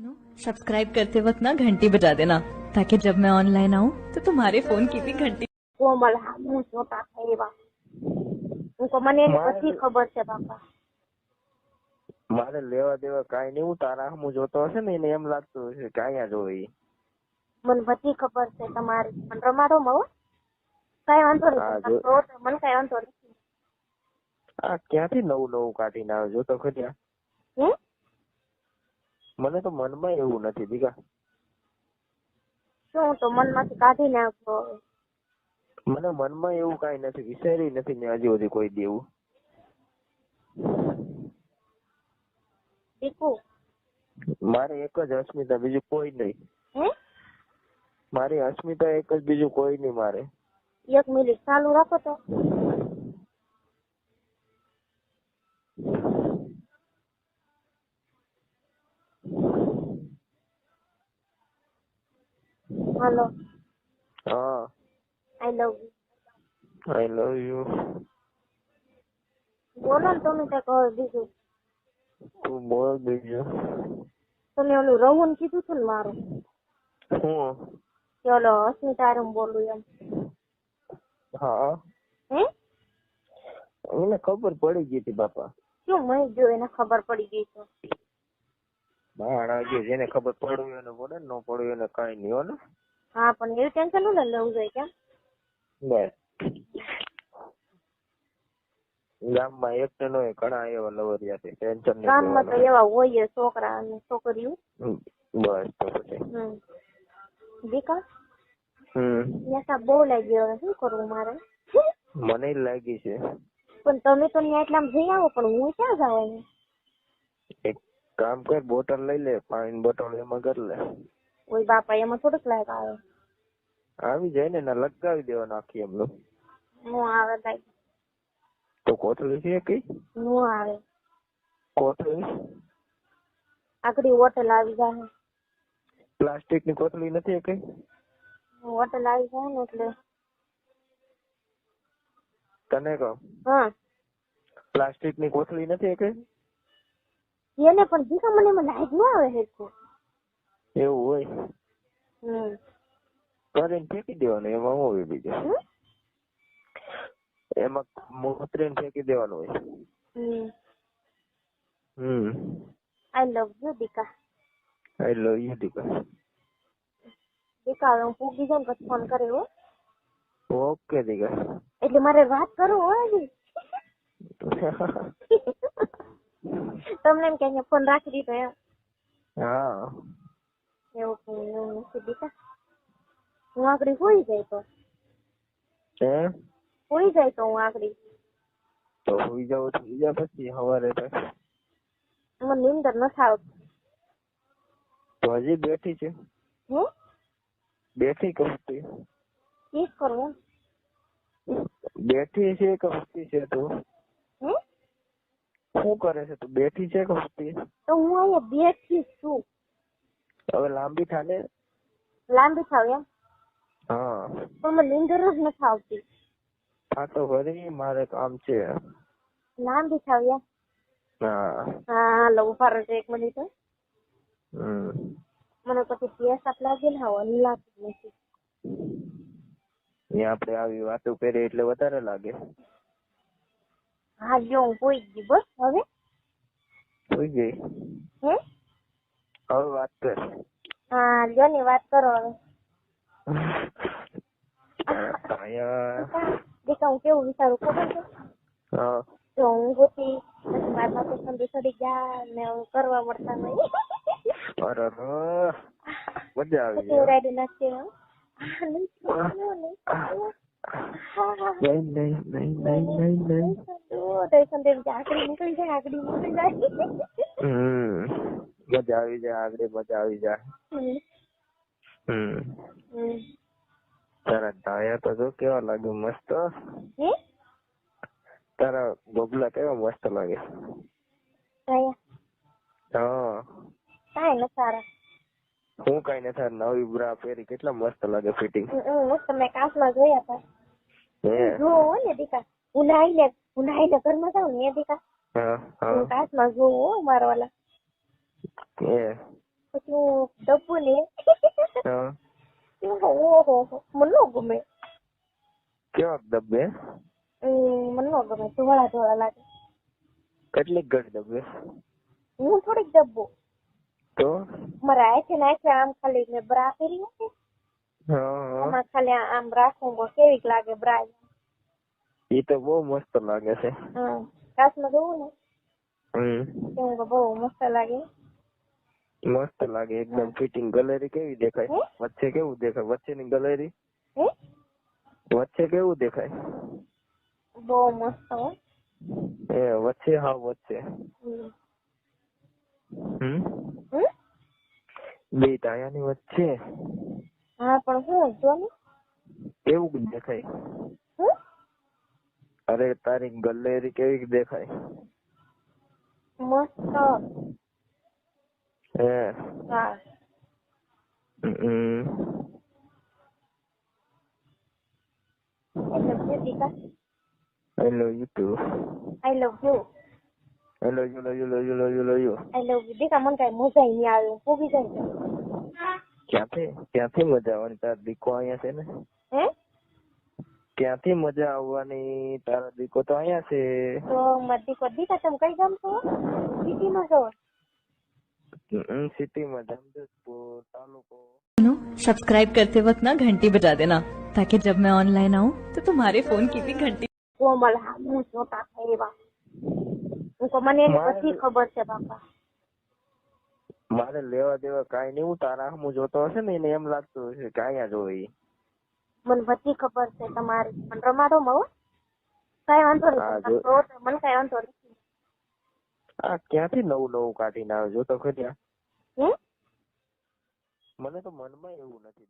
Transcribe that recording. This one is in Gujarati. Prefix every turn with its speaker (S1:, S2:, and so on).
S1: सब्सक्राइब करते वक्त ना घंटी बजा देना ताकि जब मैं ऑनलाइन आऊँ तो तुम्हारे फोन की भी घंटी।
S2: કોમલ હું જોતા હતા એવા હું તો મને એની બધી ખબર છે બાપા.
S3: મારે લેવા દેવા કાઈ નહીં. હું તારા હું જોતો હશે ને એને એમ લાગતું હશે કે અહીંયા જોઈ.
S2: મને બધી ખબર છે તમારી. પણ રમાડો માં હો, કઈ વાંધો નથી. મને કઈ વાંધો નથી.
S3: આ ક્યાંથી નવું નવું કાઢીને આવે જો તો ખરી. મને તો મનમાં એવું નથી દીકા.
S2: શું તો મનમાંથી કાઢી નાખો?
S3: મને મનમાં એવું કઈ નથી, વિચાર્યું નથી મેં હજી સુધી કોઈ દેવું.
S2: દીકુ
S3: મારે એક જ અસ્મિતા, બીજું કોઈ નહીં. મારી અસ્મિતા એક જ, બીજું કોઈ નહીં મારે.
S2: 1 મિનિટ ચાલુ રાખો તો. હેલો.
S3: હા,
S2: આઈ love you.
S3: I love you.
S2: બોલો ને તમે કઈ કહો બીજું.
S3: તું બોલ બીજું.
S2: તમે ઓલું રવું કીધું હતું ને મારું.
S3: હું
S2: કે ઓલો અસ્મિતા બોલું એમ.
S3: હા, એને ખબર પડી ગઈ હતી બાપા.
S2: શું મહી ગયો એને ખબર પડી ગઈ છે?
S3: માણા જે જેને ખબર પડ્યું એને પડે, ન પડ્યું એને કઈ નહીં હો ને.
S2: હા પણ એવું ટેન્શન ન લેવું જોઈએ કેમ?
S3: બસ ગામમાં એક ને નો ઘણા એવા લવરિયા છે, ટેન્શન નહીં.
S2: ગામમાં તો એવા હોય છોકરા અને છોકરીઓ.
S3: બસ તો પછી
S2: દીકા નેસા બહુ લાગી. હવે શું કરવું મારે?
S3: મને લાગી છે.
S2: પણ તમે તો ત્યાં એટલામાં જઈ આવો, પણ હું ક્યાં જવાનું?
S3: એક કામ કર, બોટલ લઈ લે, પાણી બોટલ એમાં કરી લે.
S2: ઓય બાપા એમાં થોડુંક લાગ આવે.
S3: આવી જાય ને ના લગાવી દેવા નાખી એમનું.
S2: નો આવે લાગ
S3: તો કોથળી છે કઈ?
S2: નો આવે.
S3: કોથળી
S2: આકડી હોટલ આવી જાય.
S3: પ્લાસ્ટિક ની કોથળી નથી કઈ?
S2: હોટલ આવી જાય ને એટલે
S3: તને કહું,
S2: હા
S3: પ્લાસ્ટિક ની કોથળી નથી કઈ?
S2: એને પણ દીકા મને એમાં લાઈટ ન આવે હેરખું.
S3: એવું હોય કરીને ફેંકી દેવાનું. એમાં શું હોય બીજું? એમાં મોતરીને ફેંકી દેવાનું હોય.
S2: આઈ love you દીકા.
S3: I love you દીકા.
S2: દીકા હું પૂગી જાય ને પછી ફોન કરે હો.
S3: ઓકે દીકા.
S2: એટલે મારે વાત કરું હોય. તમને એમ કે ફોન રાખી દીધો એમ?
S3: હા
S2: એવું નથી દીકા. હું આકડી હોઈ જાય તો હોઈ જાય તો હું આકડી
S3: તો હોઈ જાવ તો હોઈ જા. પછી સવારે
S2: મને નીંદર નથી આવતી.
S3: તો હજી બેઠી છે? બેઠી કમતી
S2: શું કરવું?
S3: બેઠી છે કમતી છે? તું શું કરે છે? તું બેઠી છે કમતી?
S2: તો હું અહીંયા બેઠી છું.
S3: હવે લાંબી થાને.
S2: લાંબી થાવ એમ?
S3: હા
S2: પણ મને નીંદર જ નથી આવતી.
S3: હા તો ઘરે મારે કામ છે.
S2: લાંબી થાવ એમ?
S3: હા
S2: હા લો ઉભા રહેજો 1 મિનિટ. મને પછી પેશાબ લાગે ને હવા લાગતી નથી.
S3: આપણે આવી વાતો કરીએ એટલે વધારે લાગે.
S2: હા જો હું હોઈ ગઈ બસ. હવે
S3: હોઈ ગઈ? હવે વાત કર.
S2: હા લ્યો ની વાત કરો હવે. દેખા હું કેવું વિચારું ખબર છે? જો હું હોતી પછી મારા બાપુ સંધી ચડી ગયા ને હું કરવા મળતા નહીં.
S3: અરે મજા આવી
S2: પછી ઉડાડી નાખી. આકડી નીકળી જાય.
S3: મજા આવી જાય. આગળ મજા આવી જાય. તારા ડાયા તો જો કેવા લાગે, મસ્ત. તારા ગોગલા કેવા મસ્ત લાગે. હા
S2: કાંઈ ન સારા.
S3: હું કઈ નથી. નવી બ્રા પહેરી કેટલા મસ્ત લાગે ફિટિંગ.
S2: તમે કાચમાં જોયા હતા? જોવો ને દીકા. હું નાઈને ઘરમાં જાઉં ને દીકા. કાચમાં જોવો મારા વાલા. પછી હું ડબ્બુ ને
S3: હા
S2: ઓહો મને ન ગમે.
S3: કેવા ડબ્બે?
S2: મને ન ગમે, ધોળા ધોળા લાગે.
S3: કેટલીક ઘડી ડબ્બે?
S2: હું થોડીક ડબ્બો.
S3: તો
S2: મારા હાથે નાખે આમ ખાલી મેં બ્રા પહેરી હતી,
S3: હા
S2: આમાં ખાલી આમ રાખું કેવીક લાગે બ્રા.
S3: એ તો બહુ મસ્ત લાગે છે.
S2: કાચમાં જોવું ને એવું બહુ મસ્ત લાગે.
S3: મસ્ત લાગે એકદમ ફિટિંગ. ગલેરી કેવી દેખાય? વચ્ચે કેવું દેખાય? વચ્ચેની ગલેરી વચ્ચે કેવું દેખાય?
S2: બહુ મસ્ત હો.
S3: એ વચ્ચે હા વચ્ચે બે ટાયાની વચ્ચે.
S2: હા પણ હું જો ને
S3: કેવું દેખાય? અરે તારી ગલેરી કેવી દેખાય?
S2: મસ્ત.
S3: હે
S2: હા. I love you, Dika.
S3: I love you too.
S2: I love you.
S3: I love you, love you, love you, love you, love you.
S2: I love you, Dika. મને કઈ મજા નહીં આવે, પૂગી જાય.
S3: ક્યાંથી મજા આવવાની? તારો દીકો અહીંયા છે ને. ક્યાંથી મજા આવવાની? તારો દીકો તો અહીંયા છે.
S2: તો મારો દીકો દીકા તમે કઈ ગામ છો? સિટીમાં છો?
S3: સિટીમાં જમશેદપુર તાલુકો.
S1: सब्सक्राइब करते वक्त ना घंटी बजा देना ताकि जब मैं ऑनलाइन आऊँ तो तुम्हारे फोन की भी घंटी.
S2: કોમલ હા હું જોતા થાય એવા. હું તો મને એની બધી ખબર છે બાપા.
S3: મારે લેવા દેવા કાઈ નહીં. હું તારા હું જોતો હશે ને એને એમ લાગતું હશે કે અહીંયા જોઈ.
S2: મને બધી ખબર છે તમારી. પણ રમાડો માં હો. કઈ વાંધો નહીં. મને કઈ વાંધો નથી.
S3: આ ક્યાંથી નવું નવું કાઢીને આવે જો તો ખરી. મને તો મનમાં એવું નથી.